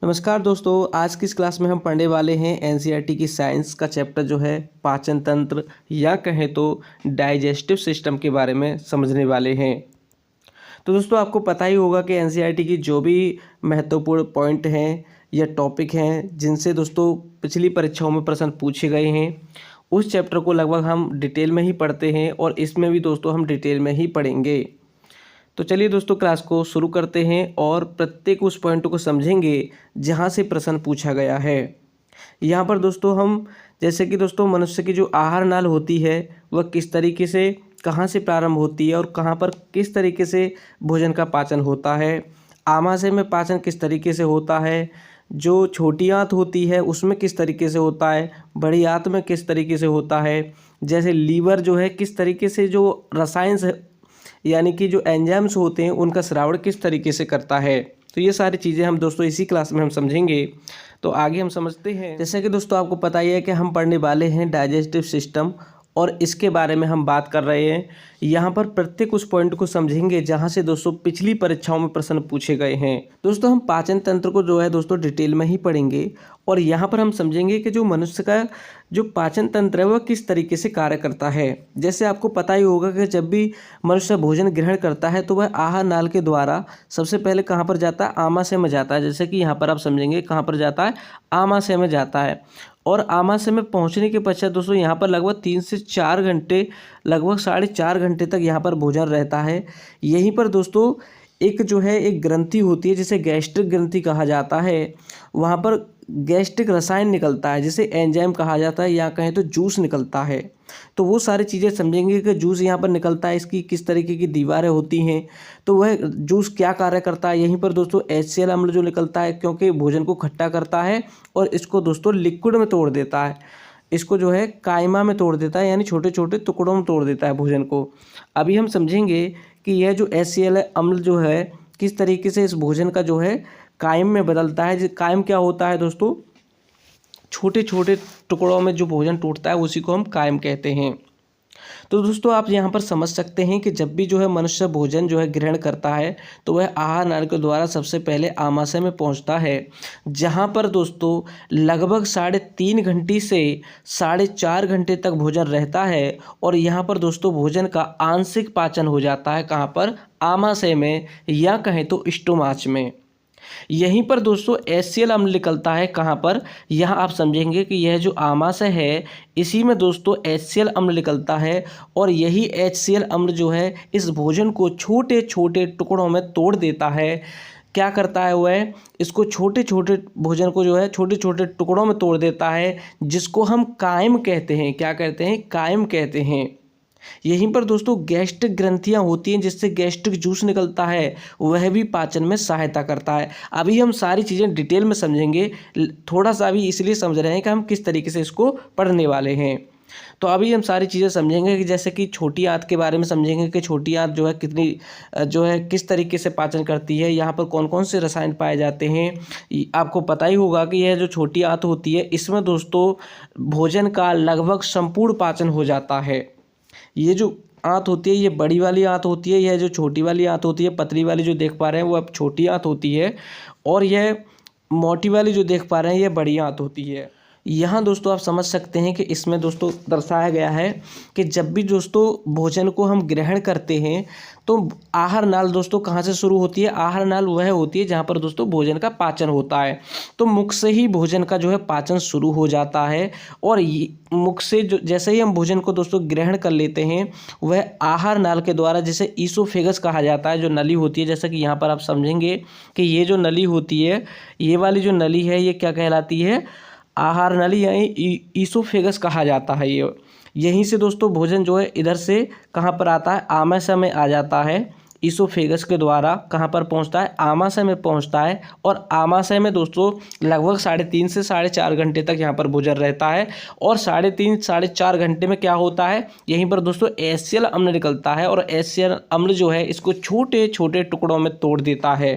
नमस्कार दोस्तों, आज की इस क्लास में हम पढ़ने वाले हैं एनसीईआरटी की साइंस का चैप्टर जो है पाचन तंत्र या कहें तो डाइजेस्टिव सिस्टम के बारे में समझने वाले हैं। तो दोस्तों आपको पता ही होगा कि एनसीईआरटी की जो भी महत्वपूर्ण पॉइंट हैं या टॉपिक हैं जिनसे दोस्तों पिछली परीक्षाओं में प्रश्न पूछे गए हैं, उस चैप्टर को लगभग हम डिटेल में ही पढ़ते हैं और इसमें भी दोस्तों हम डिटेल में ही पढ़ेंगे। तो चलिए दोस्तों क्लास को शुरू करते हैं और प्रत्येक उस पॉइंट को समझेंगे जहाँ से प्रश्न पूछा गया है। यहाँ पर दोस्तों हम जैसे कि दोस्तों मनुष्य की जो आहार नाल होती है वह किस तरीके से कहाँ से प्रारंभ होती है और कहाँ पर किस तरीके से भोजन का पाचन होता है, आमाशय में पाचन किस तरीके से होता है, जो छोटी आंत होती है उसमें किस तरीके से होता है, बड़ी आंत में किस तरीके से होता है, जैसे लीवर जो है किस तरीके से जो रसायन यानी कि जो एंजाइम्स होते हैं उनका श्रावण किस तरीके से करता है। तो ये सारी चीज़ें हम दोस्तों इसी क्लास में हम समझेंगे। तो आगे हम समझते हैं। जैसे कि दोस्तों आपको पता ही है कि हम पढ़ने वाले हैं डाइजेस्टिव सिस्टम और इसके बारे में हम बात कर रहे हैं। यहाँ पर प्रत्येक उस पॉइंट को समझेंगे जहाँ से दोस्तों पिछली परीक्षाओं में प्रश्न पूछे गए हैं। दोस्तों हम पाचन तंत्र को जो है दोस्तों डिटेल में ही पढ़ेंगे और यहाँ पर हम समझेंगे कि जो मनुष्य का जो पाचन तंत्र है वह किस तरीके से कार्य करता है। जैसे आपको पता ही होगा कि जब भी मनुष्य भोजन ग्रहण करता है तो वह आहार नाल के द्वारा सबसे पहले कहाँ पर जाता है, आमाशय में जाता है। जैसे कि यहाँ पर आप समझेंगे कहाँ पर जाता है, आमाशय में जाता है और आमाशय में पहुँचने के पश्चात दोस्तों यहाँ पर लगभग 3 से 4 घंटे, लगभग 4.5 घंटे तक यहाँ पर भोजन रहता है। यहीं पर दोस्तों एक जो है एक ग्रंथि होती है जिसे गैस्ट्रिक ग्रंथि कहा जाता है। वहाँ पर गैस्ट्रिक रसायन निकलता है जिसे एंजाइम कहा जाता है या कहें तो जूस निकलता है। तो वो सारी चीज़ें समझेंगे कि जूस यहाँ पर निकलता है, इसकी किस तरीके की दीवारें होती हैं, तो वह जूस क्या कार्य करता है। यहीं पर दोस्तों HCl अम्ल जो निकलता है क्योंकि भोजन को खट्टा करता है और इसको दोस्तों लिक्विड में तोड़ देता है, इसको जो है कायमा में तोड़ देता है यानी छोटे छोटे टुकड़ों में तोड़ देता है भोजन को। अभी हम समझेंगे कि यह जो HCl अम्ल जो है किस तरीके से इस भोजन का जो है कायम में बदलता है। कायम क्या होता है दोस्तों, छोटे छोटे टुकड़ों में जो भोजन टूटता है उसी को हम कायम कहते हैं। तो दोस्तों आप यहाँ पर समझ सकते हैं कि जब भी जो है मनुष्य भोजन जो है ग्रहण करता है तो वह आहार नाल के द्वारा सबसे पहले आमाशय में पहुँचता है, जहाँ पर दोस्तों लगभग 3.5 घंटे से 4.5 घंटे तक भोजन रहता है और यहाँ पर दोस्तों भोजन का आंशिक पाचन हो जाता है। कहाँ पर, आमाशय में या कहें तो स्टोमाच में। यहीं पर दोस्तों HCl अम्ल निकलता है। कहाँ पर, यहाँ आप समझेंगे कि यह जो आमाशय है इसी में दोस्तों HCl अम्ल निकलता है और यही HCl अम्ल जो है इस भोजन को छोटे छोटे टुकड़ों में तोड़ देता है। क्या करता है वह, इसको छोटे छोटे भोजन को जो है छोटे छोटे टुकड़ों में तोड़ देता है जिसको हम कायम कहते हैं। क्या कहते हैं, कायम कहते हैं। यहीं पर दोस्तों गैस्ट्रिक ग्रंथियां होती हैं जिससे गैस्ट्रिक जूस निकलता है, वह भी पाचन में सहायता करता है। अभी हम सारी चीज़ें डिटेल में समझेंगे, थोड़ा सा अभी इसलिए समझ रहे हैं कि हम किस तरीके से इसको पढ़ने वाले हैं। तो अभी हम सारी चीज़ें समझेंगे कि जैसे कि छोटी आंत के बारे में समझेंगे कि छोटी आंत जो है कितनी जो है किस तरीके से पाचन करती है, यहाँ पर कौन कौन से रसायन पाए जाते हैं। आपको पता ही होगा कि यह जो छोटी आंत होती है इसमें दोस्तों भोजन का लगभग संपूर्ण पाचन हो जाता है। ये जो आंत होती है ये बड़ी वाली आंत होती है, यह जो छोटी वाली आंत होती है पतली वाली जो देख पा रहे हैं वो अब छोटी आंत होती है और यह मोटी वाली जो देख पा रहे हैं ये बड़ी आंत होती है। यहाँ दोस्तों आप समझ सकते हैं कि इसमें दोस्तों दर्शाया गया है कि जब भी दोस्तों भोजन को हम ग्रहण करते हैं तो आहार नाल दोस्तों कहाँ से शुरू होती है, आहार नाल वह होती है जहाँ पर दोस्तों भोजन का पाचन होता है। तो मुख से ही भोजन का जो है पाचन शुरू हो जाता है और मुख से जो जैसे ही हम भोजन को दोस्तों ग्रहण कर लेते हैं वह आहार नाल के द्वारा, जिसे ईसोफेगस कहा जाता है, जो नली होती है, जैसा कि यहाँ पर आप समझेंगे कि ये जो नली होती है, ये वाली जो नली है ये क्या कहलाती है, आहार नली यानी ईसोफेगस कहा जाता है। ये यहीं से दोस्तों भोजन जो है इधर से कहाँ पर आता है, आमाशय में आ जाता है। ईसोफेगस के द्वारा कहाँ पर पहुँचता है, आमाशय में पहुँचता है और आमाशय में दोस्तों लगभग 3.5 से 4.5 घंटे तक यहाँ पर भोजन रहता है और 3.5 से 4.5 घंटे में क्या होता है, यहीं पर दोस्तों HCl अम्ल निकलता है और HCl अम्ल जो है इसको छोटे छोटे टुकड़ों में तोड़ देता है।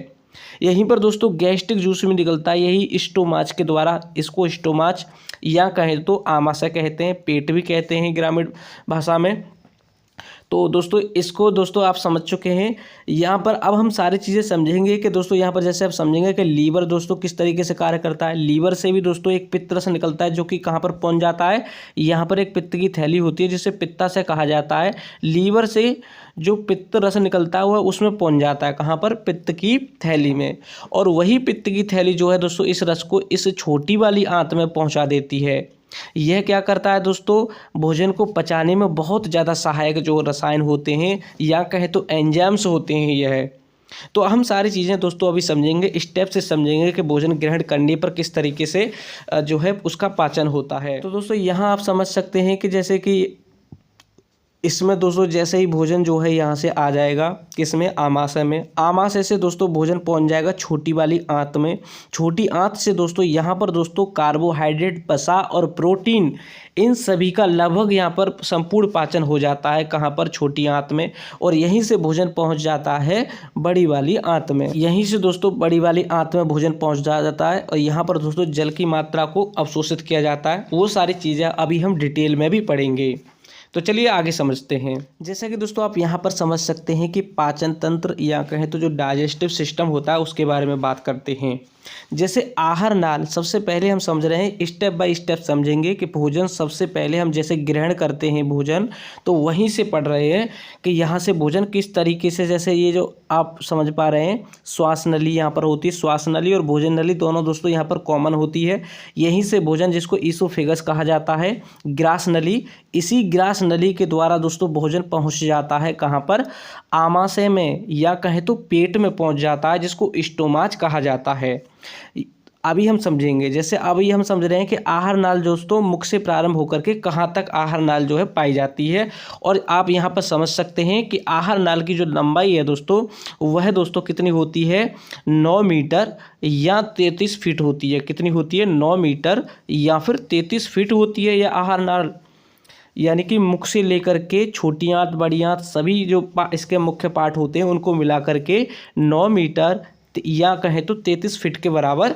यहीं पर दोस्तों गैस्ट्रिक जूस भी निकलता है, यही स्टोमाच के द्वारा। इसको स्टोमाच या कहें तो आमाशय कहते हैं, पेट भी कहते हैं ग्रामीण भाषा में। तो दोस्तों इसको दोस्तों आप समझ चुके हैं। यहाँ पर अब हम सारी चीज़ें समझेंगे कि दोस्तों यहाँ पर जैसे आप समझेंगे कि लीवर दोस्तों किस तरीके से कार्य करता है। लीवर से भी दोस्तों एक पित्त रस निकलता है जो कि कहाँ पर पहुँच जाता है, यहाँ पर एक पित्त की थैली होती है जिसे पित्ताशय कहा जाता है। लीवर से जो पित्त रस निकलता है वह उसमें पहुँच जाता है, कहाँ पर, पित्त की थैली में। और वही पित्त की थैली जो है दोस्तों इस रस को इस छोटी वाली आंत में पहुँचा देती है। यह क्या करता है दोस्तों, भोजन को पचाने में बहुत ज़्यादा सहायक जो रसायन होते हैं या कहें तो एंजाइम्स होते हैं यह। तो हम सारी चीज़ें दोस्तों अभी समझेंगे, स्टेप से समझेंगे कि भोजन ग्रहण करने पर किस तरीके से जो है उसका पाचन होता है। तो दोस्तों यहाँ आप समझ सकते हैं कि जैसे कि इसमें दोस्तों जैसे ही भोजन जो है यहाँ से आ जाएगा किसमें, आमाशय में। आमाशय से दोस्तों भोजन पहुँच जाएगा छोटी वाली आंत में। छोटी आंत से दोस्तों यहाँ पर दोस्तों कार्बोहाइड्रेट, वसा और प्रोटीन, इन सभी का लगभग यहाँ पर संपूर्ण पाचन हो जाता है, कहाँ पर, छोटी आंत में। और यहीं से भोजन पहुँच जाता है बड़ी वाली आंत में। यहीं से दोस्तों बड़ी वाली आंत में भोजन पहुँच जाता है और यहाँ पर दोस्तों जल की मात्रा को अवशोषित किया जाता है। वो सारी चीज़ें अभी हम डिटेल में भी पढ़ेंगे। तो चलिए आगे समझते हैं। जैसा कि दोस्तों आप यहाँ पर समझ सकते हैं कि पाचन तंत्र या कहें तो जो डाइजेस्टिव सिस्टम होता है उसके बारे में बात करते हैं। जैसे आहार नाल, सबसे पहले हम समझ रहे हैं, स्टेप बाय स्टेप समझेंगे कि भोजन सबसे पहले हम जैसे ग्रहण करते हैं भोजन, तो वहीं से पढ़ रहे हैं कि यहाँ से भोजन किस तरीके से, जैसे ये जो आप समझ पा रहे हैं श्वास नली यहाँ पर होती है, श्वास नली और भोजन नली दोनों दोस्तों यहाँ पर कॉमन होती है। यहीं से भोजन, जिसको ईसोफेगस कहा जाता है, ग्रास नली, इसी ग्रास नली के द्वारा दोस्तों भोजन पहुँच जाता है कहाँ पर, आमाशय में या कहें तो पेट में पहुँच जाता है, जिसको स्टोमाच कहा जाता है। अभी हम समझेंगे, जैसे अभी हम समझ रहे हैं कि आहार नाल दोस्तों मुख से प्रारंभ होकर के कहाँ तक आहार नाल जो है पाई जाती है। और आप यहाँ पर समझ सकते हैं कि आहार नाल की जो लंबाई है दोस्तों वह दोस्तों कितनी होती है, 9 मीटर या 33 फीट होती है। कितनी होती है, 9 मीटर या फिर 33 फीट होती है यह आहार नाल। यानी कि मुख से लेकर के छोटी आंत, बड़ी आंत, सभी जो इसके मुख्य पार्ट होते हैं उनको मिला करके 9 मीटर या कहें तो 33 फीट के बराबर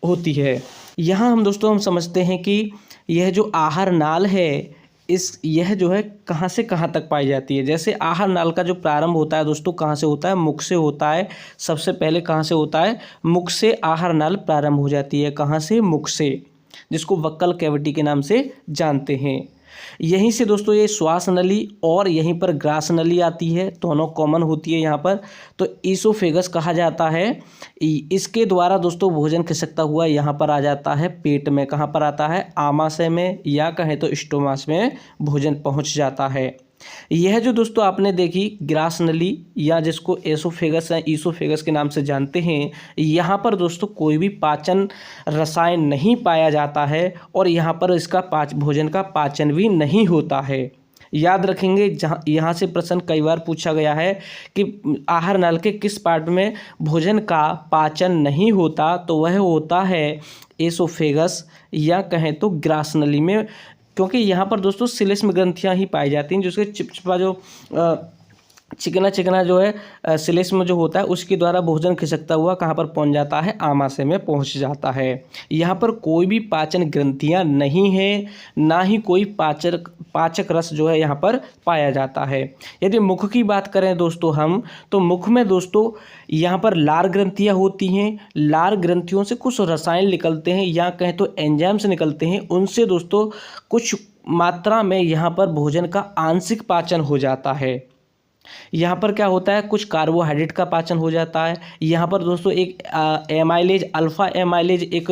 होती है। यहाँ हम दोस्तों हम समझते हैं कि यह जो आहार नाल है यह जो है कहाँ से कहाँ तक पाई जाती है। जैसे आहार नाल का जो प्रारंभ होता है दोस्तों कहाँ से होता है, मुख से होता है। सबसे पहले कहाँ से होता है, मुख से आहार नाल प्रारंभ हो जाती है। कहाँ से, मुख से, जिसको वक्कल कैविटी के नाम से जानते हैं। यहीं से दोस्तों ये श्वास नली और यहीं पर ग्रास नली आती है, दोनों कॉमन होती है यहाँ पर। तो ईसोफेगस कहा जाता है। इसके द्वारा दोस्तों भोजन खिसकता हुआ यहाँ पर आ जाता है पेट में। कहाँ पर आता है, आमाशय में या कहें तो स्टोमाच में भोजन पहुँच जाता है। यह जो दोस्तों आपने देखी ग्रास नली या जिसको एसोफेगस या ईसोफेगस के नाम से जानते हैं, यहाँ पर दोस्तों कोई भी पाचन रसायन नहीं पाया जाता है और यहाँ पर इसका भोजन का पाचन भी नहीं होता है। याद रखेंगे, जहाँ यहाँ से प्रश्न कई बार पूछा गया है कि आहार नाल के किस पार्ट में भोजन का पाचन नहीं होता, तो वह होता है एसोफेगस या कहें तो ग्रास नली में। क्योंकि यहाँ पर दोस्तों श्लेष्म ग्रंथियाँ ही पाई जाती हैं, जिसके चिपचिपा जो चिकना चिकना जो है श्लेष्म जो होता है उसके द्वारा भोजन खिसकता हुआ कहाँ पर पहुँच जाता है, आमाशय में पहुँच जाता है। यहाँ पर कोई भी पाचन ग्रंथियाँ नहीं है, ना ही कोई पाचक रस जो है यहाँ पर पाया जाता है। यदि मुख की बात करें दोस्तों हम, तो मुख में दोस्तों यहाँ पर लार ग्रंथियाँ होती हैं। लार ग्रंथियों से कुछ रसायन निकलते हैं या कहें तो एंजाइम्स निकलते हैं। उनसे दोस्तों कुछ मात्रा में यहाँ पर भोजन का आंशिक पाचन हो जाता है। यहाँ पर क्या होता है, कुछ कार्बोहाइड्रेट का पाचन हो जाता है। यहाँ पर दोस्तों एक एमाइलेज, अल्फ़ा एमाइलेज एक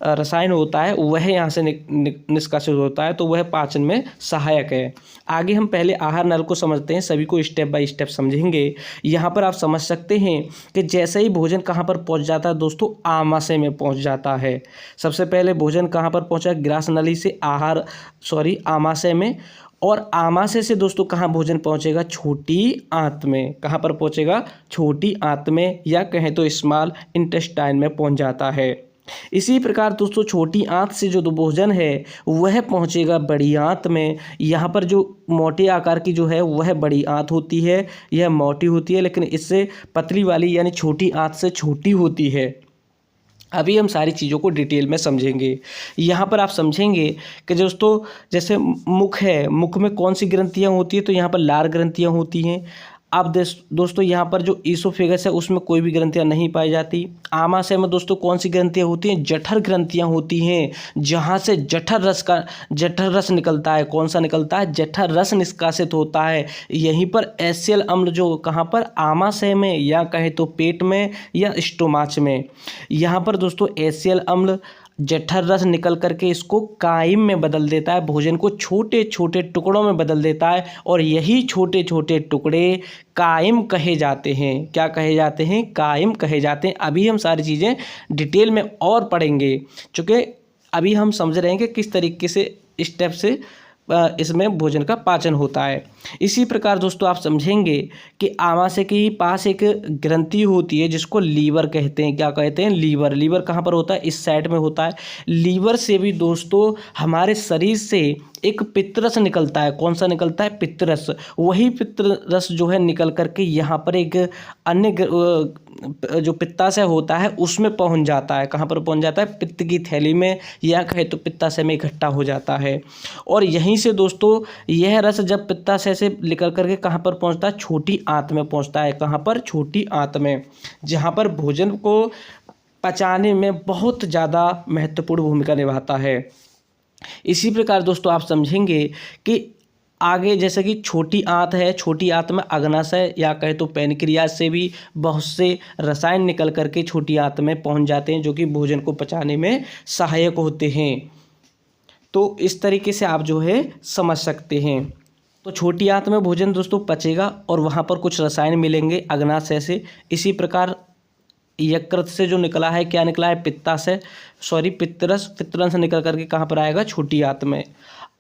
रसायन होता है, वह यहाँ से निष्कासित होता है, तो वह पाचन में सहायक है। आगे हम पहले आहार नल को समझते हैं, सभी को स्टेप बाय स्टेप समझेंगे। यहाँ पर आप समझ सकते हैं कि जैसे ही भोजन कहाँ पर पहुँच जाता है दोस्तों, आमाशय में पहुँच जाता है। सबसे पहले भोजन कहाँ पर पहुँचा, ग्रास नली से आमाशय में, और आमाशय से दोस्तों कहाँ भोजन पहुँचेगा, छोटी आंत में। कहाँ पर पहुँचेगा, छोटी आंत में या कहें तो स्मॉल इंटेस्टाइन में पहुँच जाता है। इसी प्रकार दोस्तों छोटी आंत से जो भोजन है वह पहुँचेगा बड़ी आंत में। यहाँ पर जो मोटे आकार की जो है वह बड़ी आंत होती है, यह मोटी होती है, लेकिन इससे पतली वाली यानी छोटी आंत से छोटी होती है। अभी हम सारी चीज़ों को डिटेल में समझेंगे। यहाँ पर आप समझेंगे कि दोस्तों जैसे मुख है, मुख में कौन सी ग्रंथियाँ होती हैं, तो यहाँ पर लार ग्रंथियाँ होती हैं। अब दोस्तों यहाँ पर जो ईसोफेगस है उसमें कोई भी ग्रंथियाँ नहीं पाई जाती। आमाशय में दोस्तों कौन सी ग्रंथियाँ होती हैं, जठर ग्रंथियाँ होती हैं, जहाँ से जठर रस निकलता है। कौन सा निकलता है, जठर रस निष्कासित होता है। यहीं पर एसियल अम्ल जो कहाँ पर, आमाशय में, या कहे तो पेट में या स्टोमाच में। यहाँ पर दोस्तों एसियल अम्ल जठर रस निकल करके इसको काइम में बदल देता है, भोजन को छोटे छोटे टुकड़ों में बदल देता है, और यही छोटे छोटे टुकड़े काइम कहे जाते हैं। क्या कहे जाते हैं, काइम कहे जाते हैं। अभी हम सारी चीज़ें डिटेल में और पढ़ेंगे, चूँकि अभी हम समझ रहे हैं कि किस तरीके से स्टेप से इसमें भोजन का पाचन होता है। इसी प्रकार दोस्तों आप समझेंगे कि आमाशय के पास एक ग्रंथि होती है जिसको लीवर कहते हैं। क्या कहते हैं, लीवर। लीवर कहाँ पर होता है, इस साइड में होता है। लीवर से भी दोस्तों हमारे शरीर से एक पित्तरस निकलता है। कौन सा निकलता है, पित्तरस। वही पित्तरस जो है निकल करके यहाँ पर एक अन्य जो पित्ताशय होता है उसमें पहुँच जाता है। कहाँ पर पहुँच जाता है, पित्त की थैली में, या कहे तो पित्ताशय में इकट्ठा हो जाता है। और यहीं से दोस्तों यह रस जब पित्ताशय से निकल करके कहाँ पर पहुँचता है, छोटी आंत में पहुँचता है। कहाँ पर, छोटी आंत में, जहाँ पर भोजन को पचाने में बहुत ज़्यादा महत्वपूर्ण भूमिका निभाता है। इसी प्रकार दोस्तों आप समझेंगे कि आगे जैसे कि छोटी आंत है, छोटी आंत में अग्नाशय या कहे तो पैनक्रियाज से भी बहुत से रसायन निकल करके छोटी आंत में पहुंच जाते हैं, जो कि भोजन को पचाने में सहायक होते हैं। तो इस तरीके से आप जो है समझ सकते हैं। तो छोटी आंत में भोजन दोस्तों पचेगा और वहाँ पर कुछ रसायन मिलेंगे अग्नाशय से। इसी प्रकार यकृत से जो निकला है, क्या निकला है, पित्तरस से निकल करके कहाँ पर आएगा, छोटी आंत में।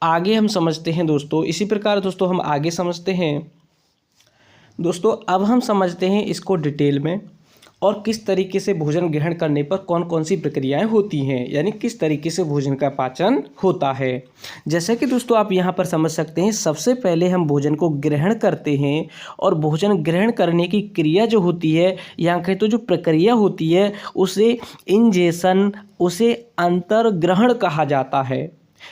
आगे हम समझते हैं दोस्तों। इसी प्रकार दोस्तों हम आगे समझते हैं दोस्तों। अब हम समझते हैं इसको डिटेल में, और किस तरीके से भोजन ग्रहण करने पर कौन कौन सी प्रक्रियाएं होती हैं, यानी किस तरीके से भोजन का पाचन होता है। जैसे कि दोस्तों आप यहाँ पर समझ सकते हैं, सबसे पहले हम भोजन को ग्रहण करते हैं, और भोजन ग्रहण करने की क्रिया जो होती है, यहाँ कहें तो जो प्रक्रिया होती है, उसे इंजेशन, उसे अंतर्ग्रहण कहा जाता है।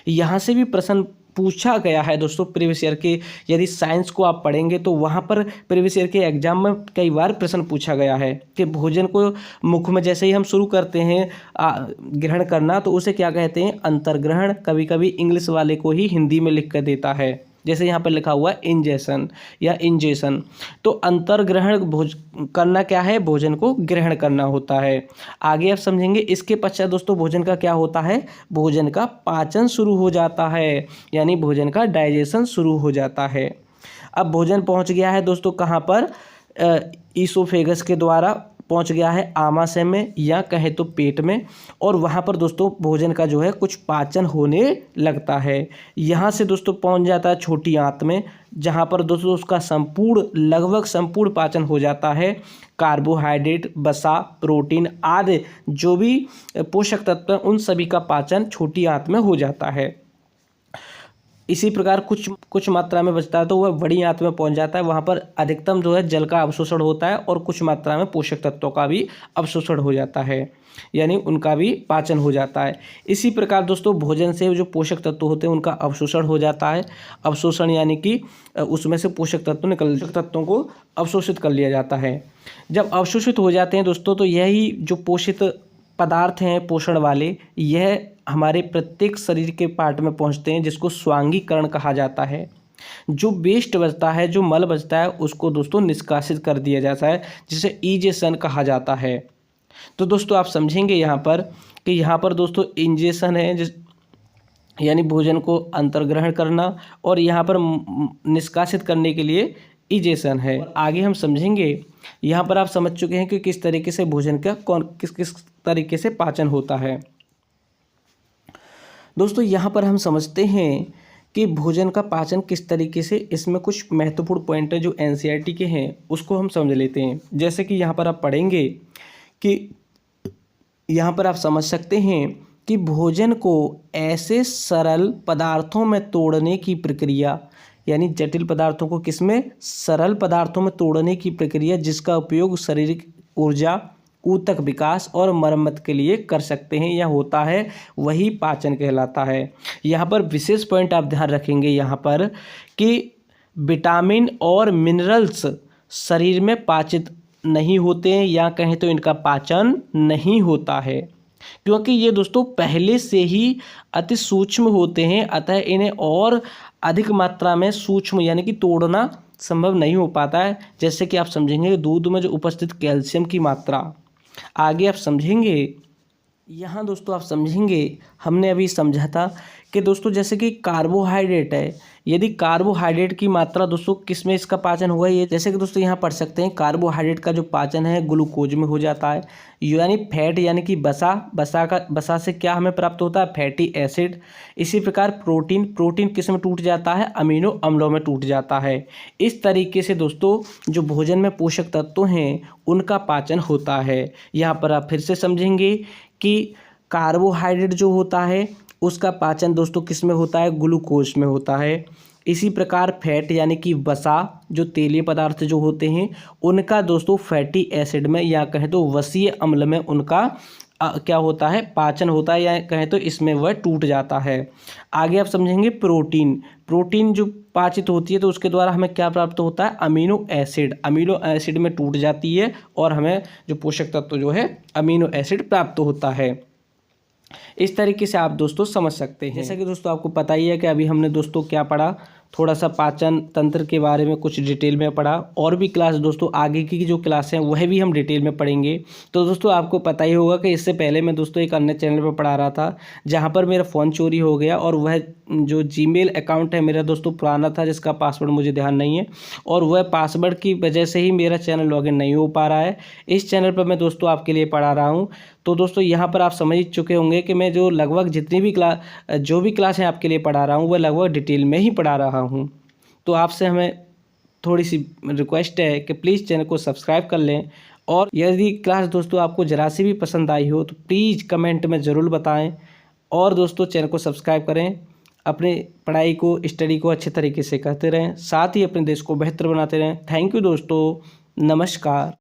यहाँ से भी प्रश्न पूछा गया है दोस्तों प्रीवियस ईयर के, यदि साइंस को आप पढ़ेंगे तो वहाँ पर प्रीवियस ईयर के एग्जाम में कई बार प्रश्न पूछा गया है कि भोजन को मुख में जैसे ही हम शुरू करते हैं ग्रहण करना, तो उसे क्या कहते हैं, अंतर्ग्रहण। कभी कभी इंग्लिश वाले को ही हिंदी में लिख कर देता है, जैसे यहाँ पर लिखा हुआ है इंजेशन या इंजेशन। तो अंतर्ग्रहण करना क्या है, भोजन को ग्रहण करना होता है। आगे आप समझेंगे। इसके पश्चात दोस्तों भोजन का क्या होता है, भोजन का पाचन शुरू हो जाता है, यानी भोजन का डाइजेशन शुरू हो जाता है। अब भोजन पहुँच गया है दोस्तों कहाँ पर, ईसोफेगस के द्वारा पहुंच गया है आमाशय में, या कहे तो पेट में, और वहाँ पर दोस्तों भोजन का जो है कुछ पाचन होने लगता है। यहाँ से दोस्तों पहुंच जाता है छोटी आंत में, जहाँ पर दोस्तों उसका लगभग संपूर्ण पाचन हो जाता है। कार्बोहाइड्रेट, वसा, प्रोटीन आदि जो भी पोषक तत्व हैं, उन सभी का पाचन छोटी आंत में हो जाता है। इसी प्रकार कुछ मात्रा में बचता है तो वह बड़ी आंत में पहुंच जाता है। वहाँ पर अधिकतम जो है जल का अवशोषण होता है, और कुछ मात्रा में पोषक तत्वों का भी अवशोषण हो जाता है, यानी उनका भी पाचन हो जाता है। इसी प्रकार दोस्तों भोजन से जो पोषक तत्व होते हैं उनका अवशोषण हो जाता है। अवशोषण यानी कि उसमें से पोषक तत्वों को अवशोषित कर लिया जाता है। जब अवशोषित हो जाते हैं दोस्तों, तो यही जो पोषित पदार्थ हैं पोषण वाले, यह हमारे प्रत्येक शरीर के पार्ट में पहुंचते हैं, जिसको स्वांगीकरण कहा जाता है। जो वेस्ट बचता है, जो मल बचता है, उसको दोस्तों निष्कासित कर दिया जाता है, जिसे इंजेशन कहा जाता है। तो दोस्तों आप समझेंगे यहाँ पर कि यहाँ पर दोस्तों इंजेशन है, यानी भोजन को अंतर्ग्रहण करना, और यहाँ पर निष्कासित करने के लिए इजेशन है। आगे हम समझेंगे। यहाँ पर आप समझ चुके हैं कि किस तरीके से भोजन का किस तरीके से पाचन होता है। दोस्तों यहाँ पर हम समझते हैं कि भोजन का पाचन किस तरीके से, इसमें कुछ महत्वपूर्ण पॉइंट है जो एनसीईआरटी के हैं, उसको हम समझ लेते हैं। जैसे कि यहाँ पर आप पढ़ेंगे कि यहाँ पर आप समझ सकते हैं कि भोजन को ऐसे सरल पदार्थों में तोड़ने की प्रक्रिया, यानी जटिल पदार्थों को किसमें, सरल पदार्थों में तोड़ने की प्रक्रिया, जिसका उपयोग शारीरिक ऊर्जा ऊतक विकास और मरम्मत के लिए कर सकते हैं, यह होता है वही पाचन कहलाता है। यहाँ पर विशेष पॉइंट आप ध्यान रखेंगे यहाँ पर कि विटामिन और मिनरल्स शरीर में पाचित नहीं होते हैं, या कहें तो इनका पाचन नहीं होता है, क्योंकि ये दोस्तों पहले से ही अति सूक्ष्म होते हैं, अतः इन्हें और अधिक मात्रा में सूक्ष्म यानी कि तोड़ना संभव नहीं हो पाता है। जैसे कि आप समझेंगे दूध में जो उपस्थित कैल्शियम की मात्रा, आगे आप समझेंगे। यहाँ दोस्तों आप समझेंगे, हमने अभी समझा था कि दोस्तों जैसे कि कार्बोहाइड्रेट है, यदि कार्बोहाइड्रेट की मात्रा दोस्तों किस में इसका पाचन होगा, ये जैसे कि दोस्तों यहाँ पढ़ सकते हैं कार्बोहाइड्रेट का जो पाचन है ग्लूकोज में हो जाता है, यानी फैट यानी कि बसा से क्या हमें प्राप्त होता है, फैटी एसिड। इसी प्रकार प्रोटीन किस में टूट जाता है, अमीनो अम्लों में टूट जाता है। इस तरीके से दोस्तों जो भोजन में पोषक तत्व हैं उनका पाचन होता है। यहाँ पर आप फिर से समझेंगे कि कार्बोहाइड्रेट जो होता है उसका पाचन दोस्तों किस में होता है, ग्लूकोज में होता है। इसी प्रकार फैट यानी कि वसा जो तेलीय पदार्थ जो होते हैं उनका दोस्तों फैटी एसिड में या कहें तो वसीय अम्ल में उनका क्या होता है, पाचन होता है, या कहें तो इसमें वह टूट जाता है। आगे आप समझेंगे प्रोटीन जो पाचित होती है तो उसके द्वारा हमें क्या प्राप्त होता है, अमीनो एसिड में टूट जाती है और हमें जो पोषक तत्व जो है अमीनो एसिड प्राप्त होता है। इस तरीके से आप दोस्तों समझ सकते हैं। जैसा कि दोस्तों आपको पता ही है कि अभी हमने दोस्तों क्या पढ़ा, थोड़ा सा पाचन तंत्र के बारे में कुछ डिटेल में पढ़ा, और भी क्लास दोस्तों आगे की जो क्लास हैं वह भी हम डिटेल में पढ़ेंगे। तो दोस्तों आपको पता ही होगा कि इससे पहले मैं दोस्तों एक अन्य चैनल पर पढ़ा रहा था जहां पर मेरा फ़ोन चोरी हो गया, और वह जो जीमेल अकाउंट है मेरा दोस्तों पुराना था जिसका पासवर्ड मुझे ध्यान नहीं है, और वह पासवर्ड की वजह से ही मेरा चैनल लॉगिन नहीं हो पा रहा है। इस चैनल पर मैं दोस्तों आपके लिए पढ़ा रहा हूँ। तो दोस्तों यहाँ पर आप समझ चुके होंगे कि मैं जो लगभग जितनी भी क्लास हैं आपके लिए पढ़ा रहा हूँ वह लगभग डिटेल में ही पढ़ा रहा हूँ। तो आपसे हमें थोड़ी सी रिक्वेस्ट है कि प्लीज़ चैनल को सब्सक्राइब कर लें, और यदि क्लास दोस्तों आपको ज़रा सी भी पसंद आई हो तो प्लीज़ कमेंट में ज़रूर बताएं, और दोस्तों चैनल को सब्सक्राइब करें। अपनी पढ़ाई को, स्टडी को अच्छे तरीके से करते रहें, साथ ही अपने देश को बेहतर बनाते रहें। थैंक यू दोस्तों, नमस्कार।